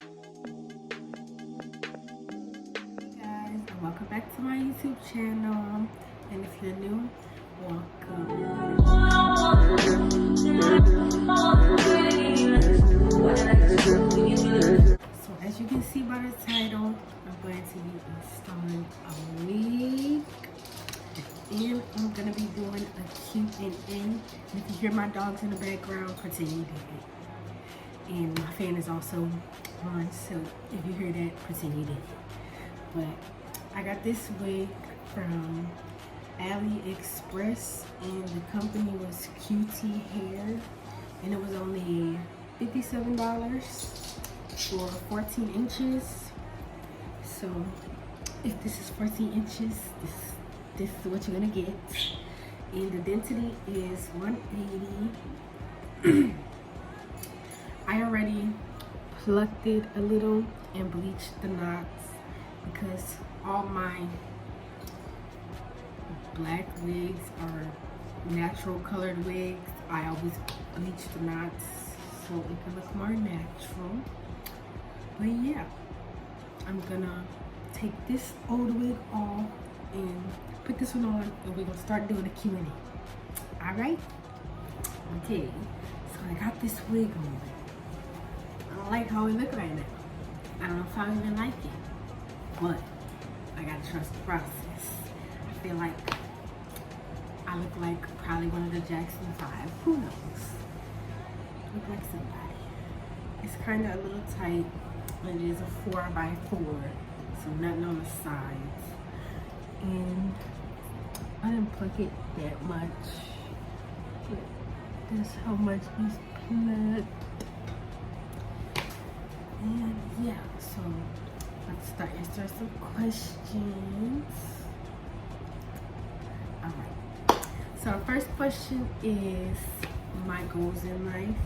Guys, and welcome back to my YouTube channel. And if you're new, welcome. So as you can see by the title, I'm going to be installing a wig. And I'm going to be doing a Q&A. And if you hear my dogs in the background, pretend you didn't. And my fan is also on, so if you hear that, pretend you didn't. But I got this wig from AliExpress, and the company was QT Hair, and it was only $57 for 14 inches. So if this is 14 inches, this is what you're gonna get. And the density is 180. I already plucked it a little and bleached the knots, because all my black wigs are natural colored wigs. I always bleach the knots so it can look more natural. But yeah, I'm gonna take this old wig off and put this one on, and we're gonna start doing a Q&A. Alright? Okay, so I got this wig on. I don't like how it looks right now. I don't know if I even like it, but I gotta trust the process. I feel like I look like probably one of the Jackson 5. Who knows? Look like somebody. It's kind of a little tight. It is a 4x4, so nothing on the sides. And I didn't pluck it that much. But that's how much is plucked. And yeah, so let's start answering some questions. Alright. So our first question is my goals in life.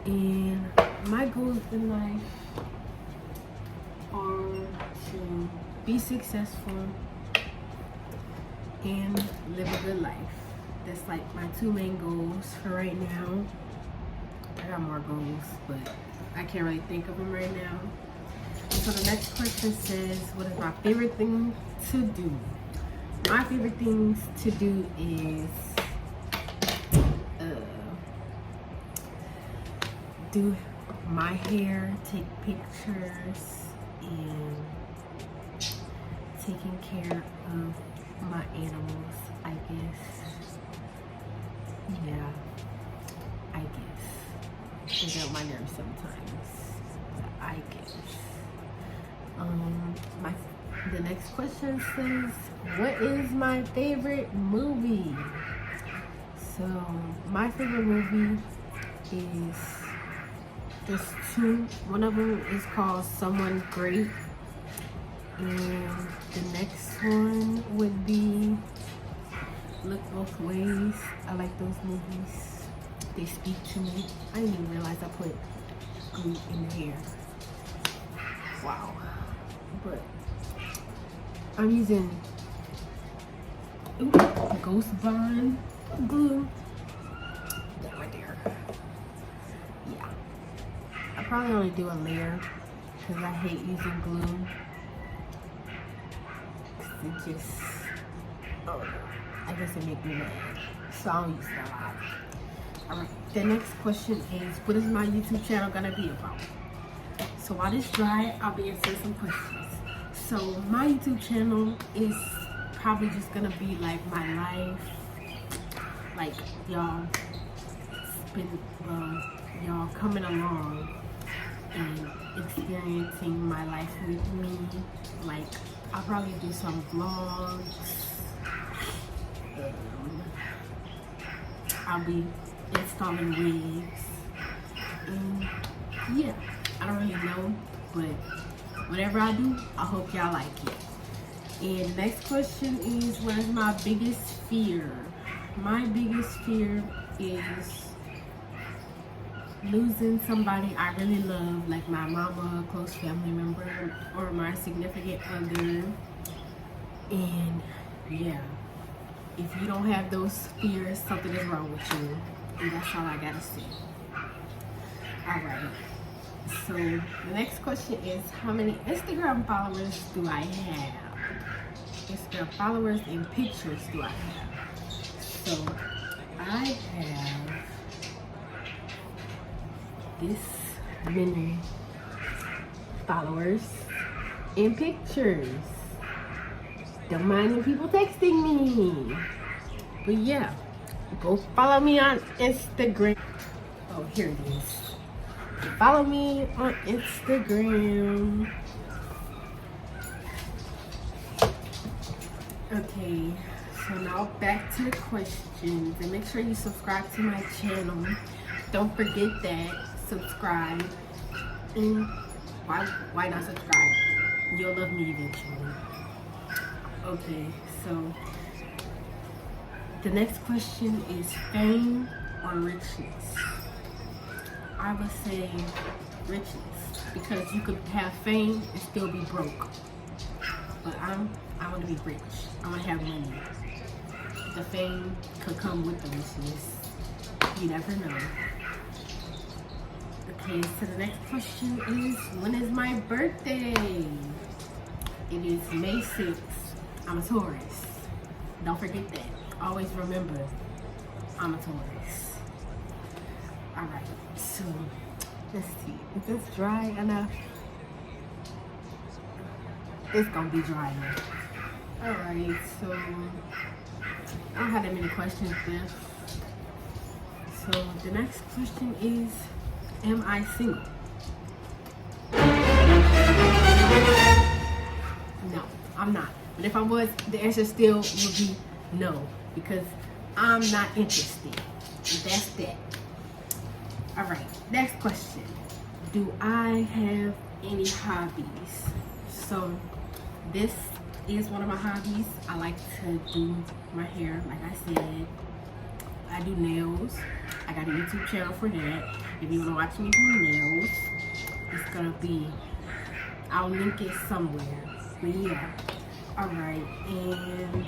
And my goals in life are to be successful and live a good life. That's like my two main goals for right now. I got more goals, but I can't really think of them right now. So the next question says, what is my favorite thing to do? My favorite things to do is do my hair, take pictures, and taking care of my animals, I guess. Yeah, I guess. They get on my nerves sometimes, but I guess. The next question says, what is my favorite movie? So my favorite movie is, there's two. One of them is called Someone Great, and the next one would be Look Both Ways. I like those movies. They speak to me. I didn't even realize I put glue in the hair. Wow. But I'm using Ghost Bond glue. That right there. Yeah. I probably only do a layer because I hate using glue. It just, oh, I guess it makes me mad. So I'll use that a lot. Alright, the next question is, what is my YouTube channel gonna be about? So while this dry, I'll be answering some questions. So my YouTube channel is probably just gonna be like my life, like y'all coming along and experiencing my life with me. Like I'll probably do some vlogs. I'll be installing wigs. And yeah, I don't really know, but whatever I do, I hope y'all like it. And the next question is, what is my biggest fear? My biggest fear is losing somebody I really love, like my mama, a close family member, or my significant other. And yeah, if you don't have those fears, something is wrong with you. And that's all I gotta say. Alright. So the next question is, how many Instagram followers do I have? Instagram followers and pictures do I have? So I have this many followers and pictures. Don't mind the people texting me. But yeah, go follow me on Instagram. Oh, here it is. Follow me on Instagram. Okay, so now back to the questions. And make sure you subscribe to my channel. Don't forget that. Subscribe. And why not subscribe? You'll love me eventually. Okay, so the next question is fame or richness? I would say richness, because you could have fame and still be broke. But I want to be rich. I want to have money. The fame could come with the richness. You never know. Okay, so the next question is, when is my birthday? It is May 6th. I'm a Taurus. Don't forget that. Always remember, I'm a Taurus. Alright, so let's see. Is this dry enough? It's gonna be dry enough. Alright, so I don't have that many questions left. So the next question is, am I single? No, I'm not. But if I was, the answer still would be no, because I'm not interested. That's that. Alright, next question. Do I have any hobbies? So this is one of my hobbies. I like to do my hair, like I said. I do nails. I got a YouTube channel for that. If you want to watch me do nails, it's gonna be, I'll link it somewhere. But yeah. Alright, and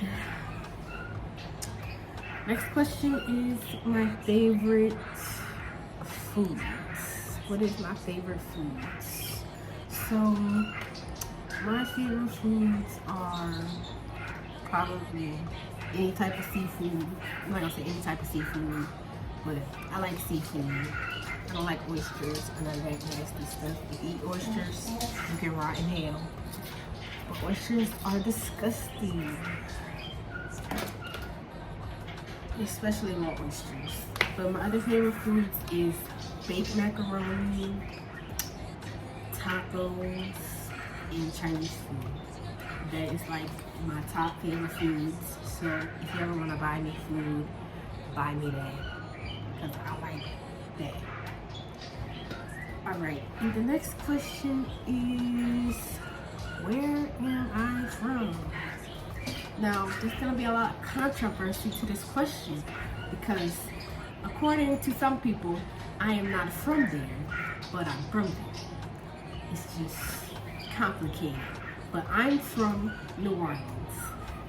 next question is my favorite foods. What is my favorite foods? So my favorite foods are probably any type of seafood. I'm not gonna say any type of seafood, but I like seafood. I don't like oysters and none of that nasty stuff. If you eat oysters, you can rot in hell. But oysters are disgusting. Especially raw oysters. But my other favorite foods is baked macaroni, tacos, and Chinese food. That is like my top favorite foods. So if you ever want to buy me food, buy me that, because I like that. Alright, and the next question is, where am I from? Now, there's going to be a lot of controversy to this question, because according to some people, I am not from there, but I'm from there. It's just complicated. But I'm from New Orleans.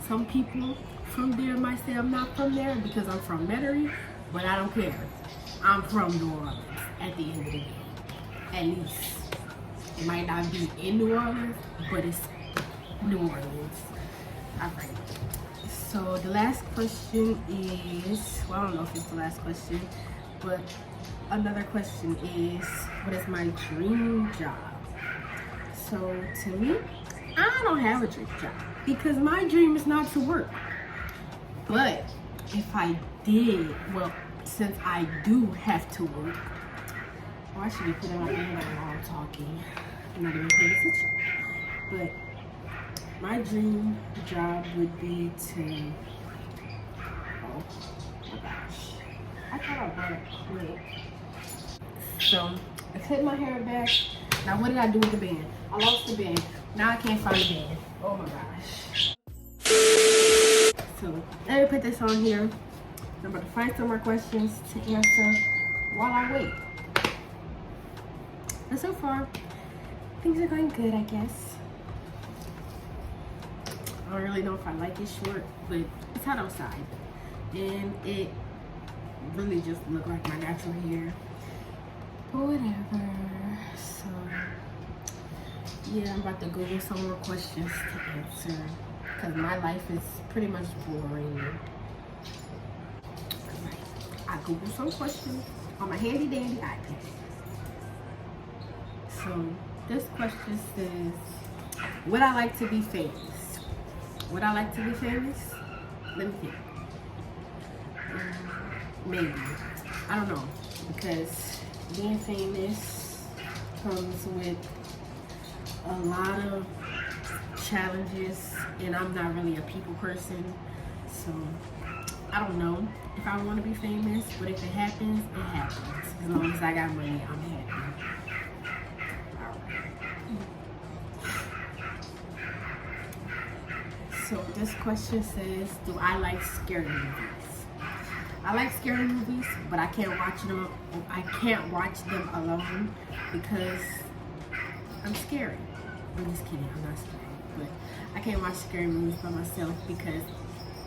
Some people from there might say I'm not from there because I'm from Metairie, but I don't care. I'm from New Orleans at the end of the day. At least. It might not be in New Orleans, but it's New Orleans. Alright. So the last question is, well, I don't know if it's the last question, but another question is, what is my dream job? So to me, I don't have a dream job because my dream is not to work. But if I did, well, since I do have to work, I should be putting my ear on while I'm talking. I'm not even paying attention. But my dream job would be to, oh my gosh, I thought I brought a clip. So I clipped my hair back. Now what did I do with the band? I lost the band. Now I can't find the band. Oh my gosh. So let me put this on here. I'm about to find some more questions to answer while I wait. And so far, things are going good, I guess. I don't really know if I like it short, but it's hot outside. And it really just looked like my natural hair. But whatever. So yeah, I'm about to Google some more questions to answer because my life is pretty much boring. I Google some questions on my handy dandy iPad. So this question says, would I like to be famous? Would I like to be famous? Let me think. Maybe. I don't know. Because being famous comes with a lot of challenges, and I'm not really a people person. So I don't know if I want to be famous, but if it happens, it happens. As long as I got money, I'm happy. So this question says, do I like scary movies? I like scary movies, but I can't watch them. I can't watch them alone because I'm scary. I'm just kidding. I'm not scary, but I can't watch scary movies by myself because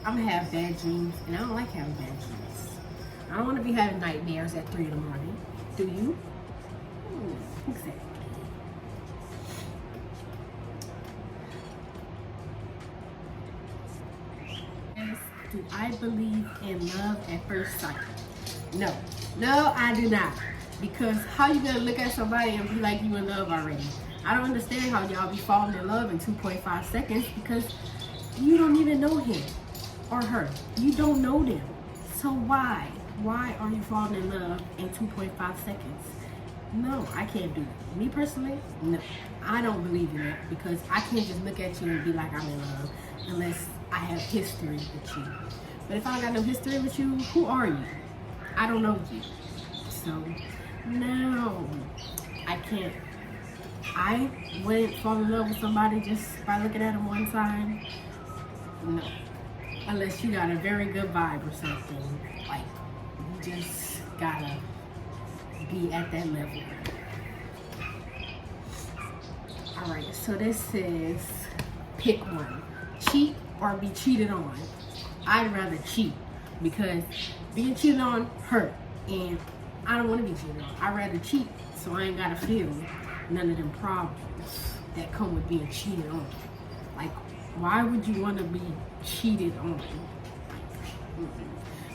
I'm gonna have bad dreams, and I don't like having bad dreams. I don't want to be having nightmares at 3 in the morning. Do you? Exactly. Do I believe in love at first sight? No. No, I do not. Because how you gonna look at somebody and be like you in love already? I don't understand how y'all be falling in love in 2.5 seconds because you don't even know him or her. You don't know them. So why? Why are you falling in love in 2.5 seconds? No, I can't do it. Me personally, no. I don't believe in that because I can't just look at you and be like I'm in love unless I have history with you. But if I don't got no history with you, who are you? I don't know you. So, no, I can't. I wouldn't fall in love with somebody just by looking at them one time. No. Unless you got a very good vibe or something. Like, you just gotta be at that level. Alright, so this says, pick one. Cheat or be cheated on. I'd rather cheat because being cheated on hurt, and I don't want to be cheated on. I'd rather cheat so I ain't gotta feel none of them problems that come with being cheated on. Like, why would you want to be cheated on?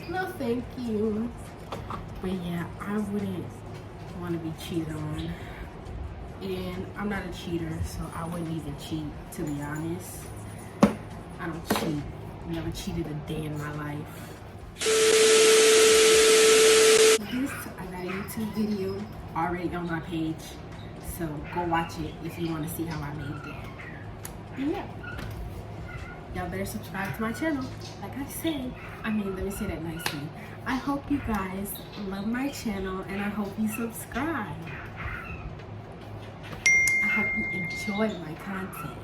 No, thank you. But yeah, I wouldn't want to be cheated on. And I'm not a cheater, so I wouldn't even cheat, to be honest. I don't cheat. Never cheated a day in my life. I got a YouTube video already on my page, so go watch it if you want to see how I made that. Yeah. Y'all better subscribe to my channel. Like I said, let me say that nicely. I hope you guys love my channel and I hope you subscribe. I hope you enjoy my content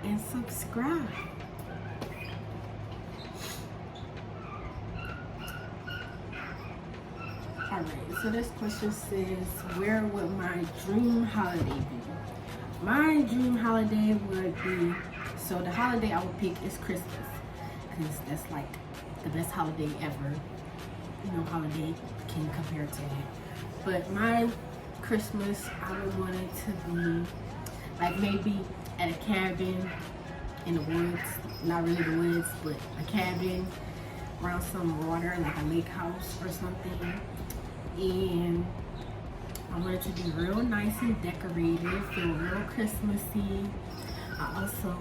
and subscribe. Alright, so this question says, where would my dream holiday be? My dream holiday would be, so the holiday I would pick is Christmas, because that's like the best holiday ever. You know, holiday can compare to that. But my Christmas, I would want it to be like maybe at a cabin in the woods. Not really the woods, but a cabin around some water, like a lake house or something. And I want it to be real nice and decorated, feel real Christmassy. I also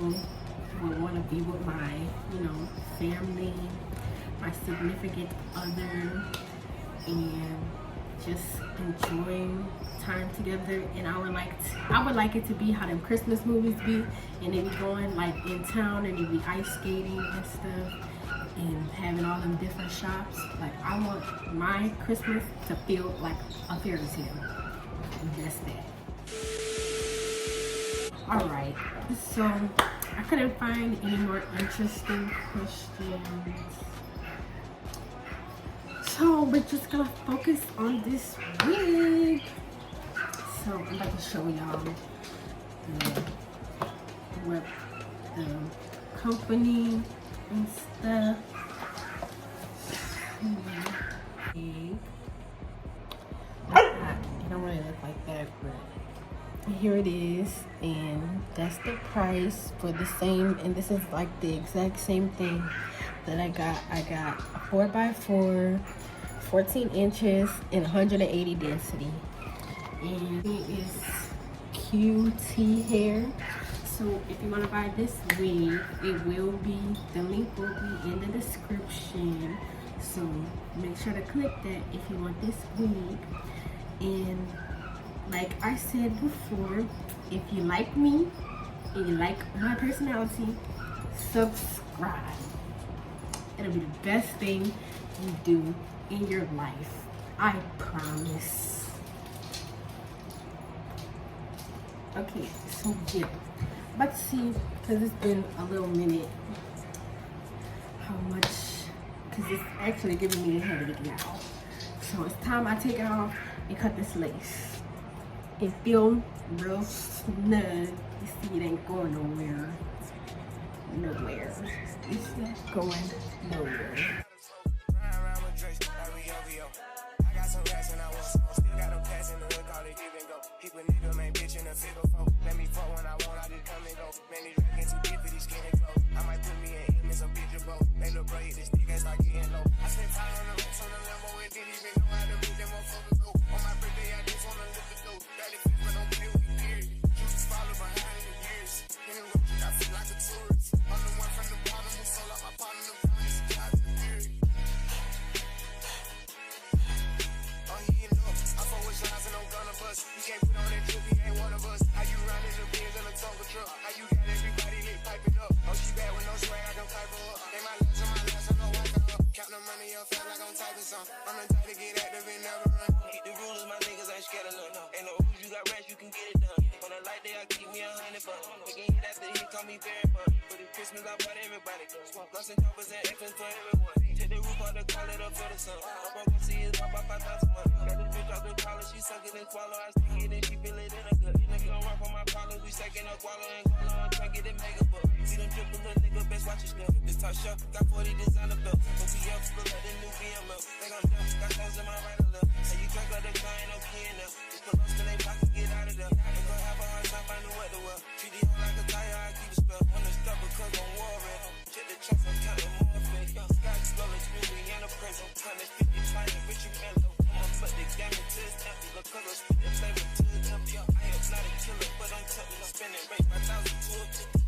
would want to be with my, family, my significant other, and just enjoying time together. And I would like it to be how them Christmas movies be, and they be going like in town and they be ice skating and stuff and having all them different shops. Like, I want my Christmas to feel like a fairy tale. That's that. Alright, so I couldn't find any more interesting questions. So we're just gonna focus on this wig. So I'm about to show y'all what the company and stuff. It don't really look like that, but here it is, and that's the price for the same. And this is like the exact same thing that I got. I got a 4x4, 14 inches, and 180 density. And it is QT hair. So if you want to buy this wig, the link will be in the description. So make sure to click that if you want this wig. And like I said before, if you like me and you like my personality, subscribe. It'll be the best thing you do in your life. I promise. Okay, so yeah. But see, because it's been a little minute, how much, because it's actually giving me a headache now. So it's time I take it off and cut this lace. It feels real snug. You see, it ain't going nowhere. Nowhere. It's not going nowhere. People nigga man bitch in a figure four. Let me fuck when I want, I just come and go. Man, these records too deep for these skinny clothes. I might put me in him in some bitch boat. They look great, this nigga start getting low. I spent time on the roots on the Lambo and didn't even know how to move them motherfuckers go. On my birthday, I just wanna lift the dough. Barely fit, but don't play with me, period. You just follow behind in the years. In the road, I feel like a tourist. I'm the one from the bottom who sold out my partner, the promise, God, the period. Oh, he ain't up. I fuck with shots and I'm gonna bust. You can't put on that trip, he ain't one of us. How you riding the Benz in a Tonka truck? How you got everybody lit piping up? Oh, she bad with no swag, I can pipe her up. Ain't my last, I'm no walking up. Count the money up, feel like I'm typing some. I'm the type to get active and never run. Hit the rulers, my niggas ain't scared of none. Ain't no rules, you got rest, you can get it done. On a light day, I keep me 100 bucks. Making hit after hit, call me very fun. For this Christmas, I bought everybody. Lost and choppers and infants for everyone. Take the roof out the call it up for the sun. I'm broke, see it's up by 5,000 money. Got this bitch off the collar, she suck it and swallow. I stick it and she feel it in a gut. Nigga don't run for my problems, we second up, wallow and collar. I'm trying to get it mega buck. See them triple little nigga, best watch your step. This top shelf, got 40 designer belts. OPF, look like the new BML. Think I'm done, got clothes in my right and left. Say you drink out the car, ain't no key in there. Just put us in they pocket, get out of there. Ain't gonna have a hard time finding what to wear. Treat it like a tire, I keep it spell. Wanna stop because I'm worried. Check the tracks, I'm counting more fake. Young Sky Explorer, really in a prison. 150 flying, bitch, you mellow. But the game to his empty, look color, spit the flavor to the empty. I am not a killer, but I'm tempted. I'm spending rate 5,000 to a 50.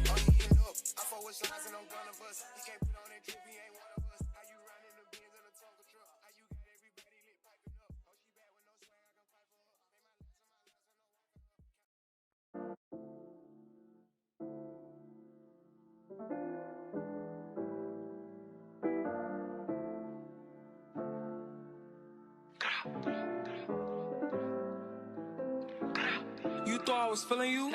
Oh, he ain't up. I fuck with shots and I'm gonna bust. He can't put on that trip, he ain't one of us. How you riding the Benz in a Tonka truck? How you got everybody lit piping up? Oh, she bad with no swag, I can fight for her. You thought I was feeling you?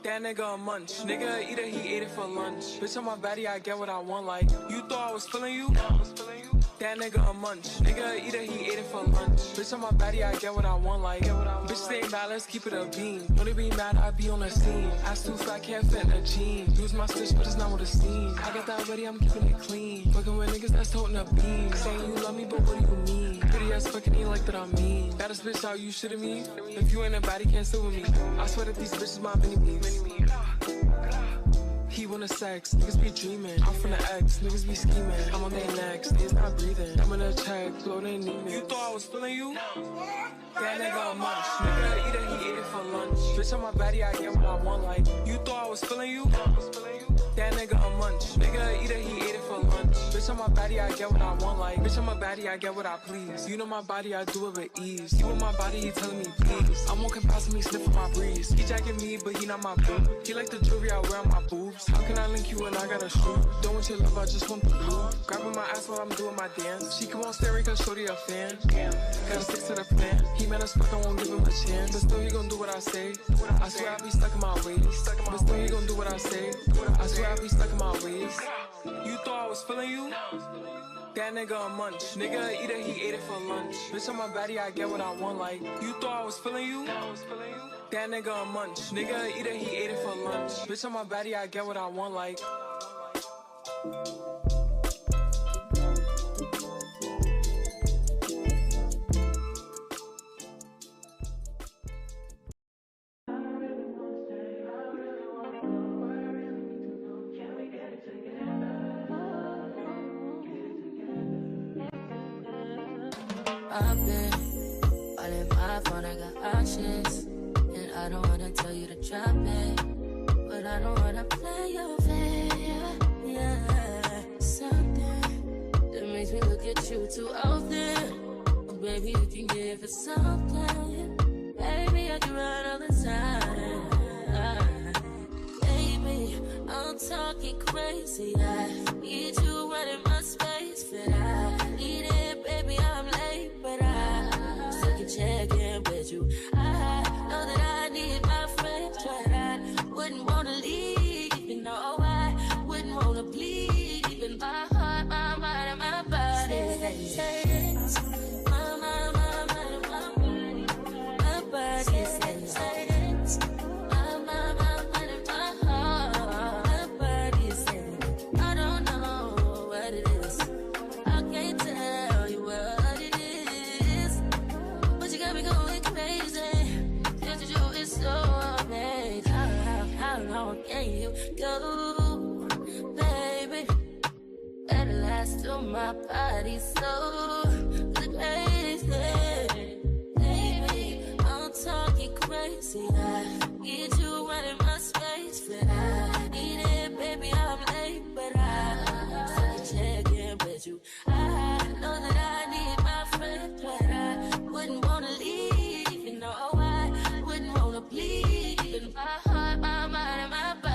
That nigga a munch. Nigga eat it, he ate it for lunch. Bitch on my body, I get what I want. Like, you thought I was feeling you? That nigga a munch. Nigga eat it, he ate it for lunch. Bitch on my body, I get what I want. Like, bitch stay mad, let's keep it a beam. When they be mad, I be on the scene. Ass too fat, can't fit in a jean. Use my stitch, but it's not what it seems. I got that ready, I'm keeping it clean. Fucking with niggas that's toting a beam. Saying you love me, but what do you mean? Pretty ass fucking ain't like that I mean. Baddest bitch, how you shitting me? If you ain't a baddie, can't sit with me. I swear that these bitches my mini-me's. He wanna sex, niggas be dreaming. I'm from the X, niggas be scheming. I'm on their necks, they's not breathing. I'm in a check, blow they need me. You thought I was feeling you? That nigga a munch. Nigga eat it, he ate it for lunch. Bitch on my body, I get what I want. Like, you thought I was feeling you? That nigga a munch. Nigga eat it, he ate it for lunch. Bitch on my body, I get what I want. Like, bitch on my body, I get what I please. You know my body, I do it with ease. He with my body, he telling me please. I'm walking past him, he sniffing my breeze. He jacking me, but he not my boo. He like the jewelry I wear on my boobs. How can I link you when I got a shoe? Don't want your love, I just want the blue. Grabbing my ass while I'm doing my dance. She come on staring cause shorty a fan. Gotta stick to the plan. He mad as fuck, I won't give him a chance. But still he gon' do what I say. I swear I be stuck in my ways. But still he gon' do what I say. I swear I be stuck in my ways. You thought I was feeling you? That nigga a munch. Nigga eat it, he ate it for lunch. Bitch on my body, I get what I want. Like, you thought I was feeling you? That nigga a munch. Nigga eat it, he ate it for lunch. Bitch on my body, I get what I want. Like, I've been all in my phone, I got options. And I don't wanna tell you to drop it, but I don't wanna play your fair. Yeah, something that makes me look at you too often. Oh, baby, you can give it something. Baby, I can run all the time. Baby, I'm talking crazy. I need you running my space, but I need it, baby. I'm late, but I still can check in with you. I know that I need my friends, but I wouldn't wanna leave. You know, I wouldn't wanna bleed. Even my heart, my mind, and my body. Go, baby, at last till my body's so crazy. Baby, I'm talking crazy. I need you running my space, but I need it, baby. I'm late, but I still check in with you. I know that I need my friend, but I wouldn't wanna leave. You know, I wouldn't wanna bleed. In my heart, my mind, and my body.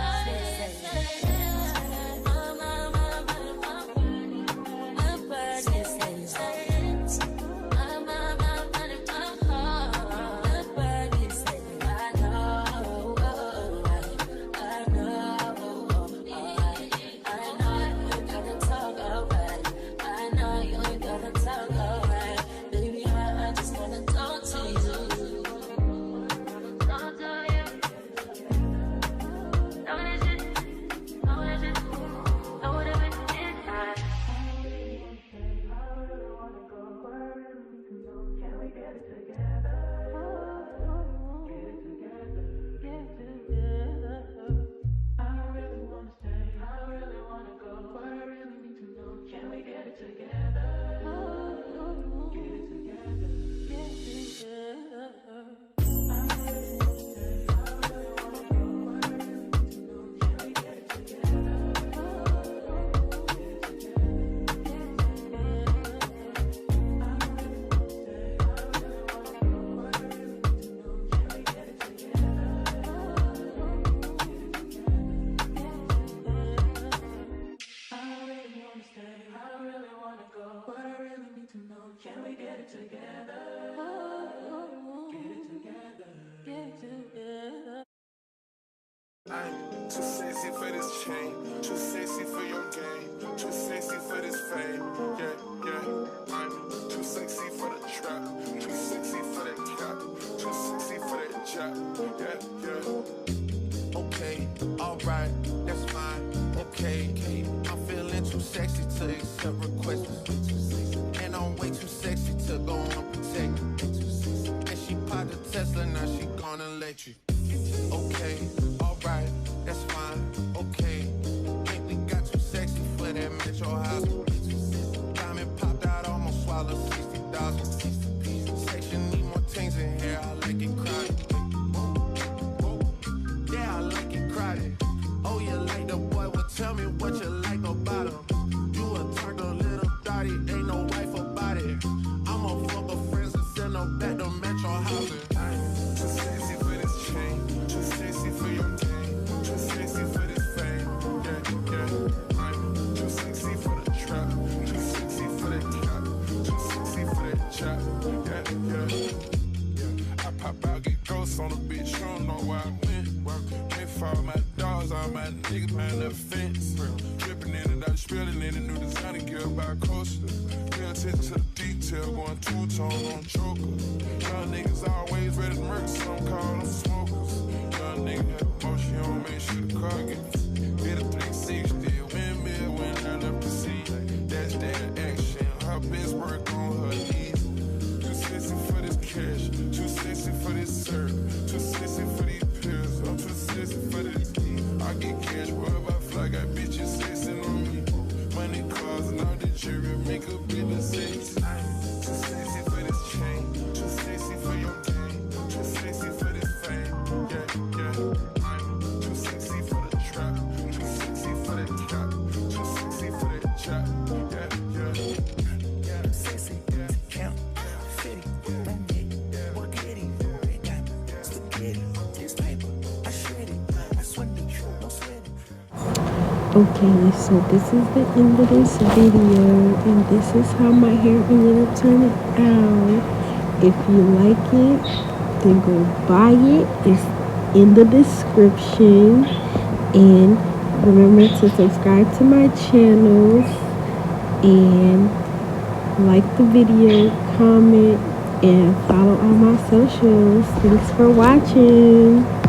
I'm too sexy for this chain, too sexy for your game, too sexy for this fame. Yeah, yeah. I'm too sexy for the trap, too sexy for that cap, too sexy for that job. Yeah, yeah. Okay, alright, that's fine. Okay, I'm feeling too sexy to accept requests, and I'm way too sexy to go unprotected. And she popped the Tesla, now she gonna let you. Okay, alright, that's fine, okay. Think we got too sexy for that metro house. Diamond popped out, almost swallowed 60,000. Section need more things in here, I like it crowded. Yeah, I like it crowded. Oh, you like the boy, well tell me what you like about him. You a turn a little thotty, ain't no wife about it. I'm a fuck of friends and send them back to metro housing. Too sexy for this chain, too sexy for your game, too sexy for this fame. Yeah, yeah. I'm too sexy for the trap, too sexy for that cap, too sexy for that chop. Yeah, yeah. I pop out, get ghosts on the bitch, you don't know where I went. Been for my dogs, all my niggas behind the fence. Dripping in and out, spilling in the new designer gear by coaster. Pay attention to the detail, going two-tone on choker. Young niggas always ready to murder, some call them smokers. Young nigga got emotion, on make sure the car gets hit a 360. Windmill when I left the seat. That's that action, her best work on her knees. Too sexy for this cash, too sexy for this serve, too sexy for these pills. I'm too sexy for this. I get cash wherever I fly, got bitches sexing on me. Money, cars, and all the jewelry make a business sex. I'm too sexy for this Okay, so this is the end of this video, and this is how my hair ended up turning out. If you like it, then go buy it. It's in the description. And remember to subscribe to my channels and like the video, comment, and follow all my socials. Thanks for watching.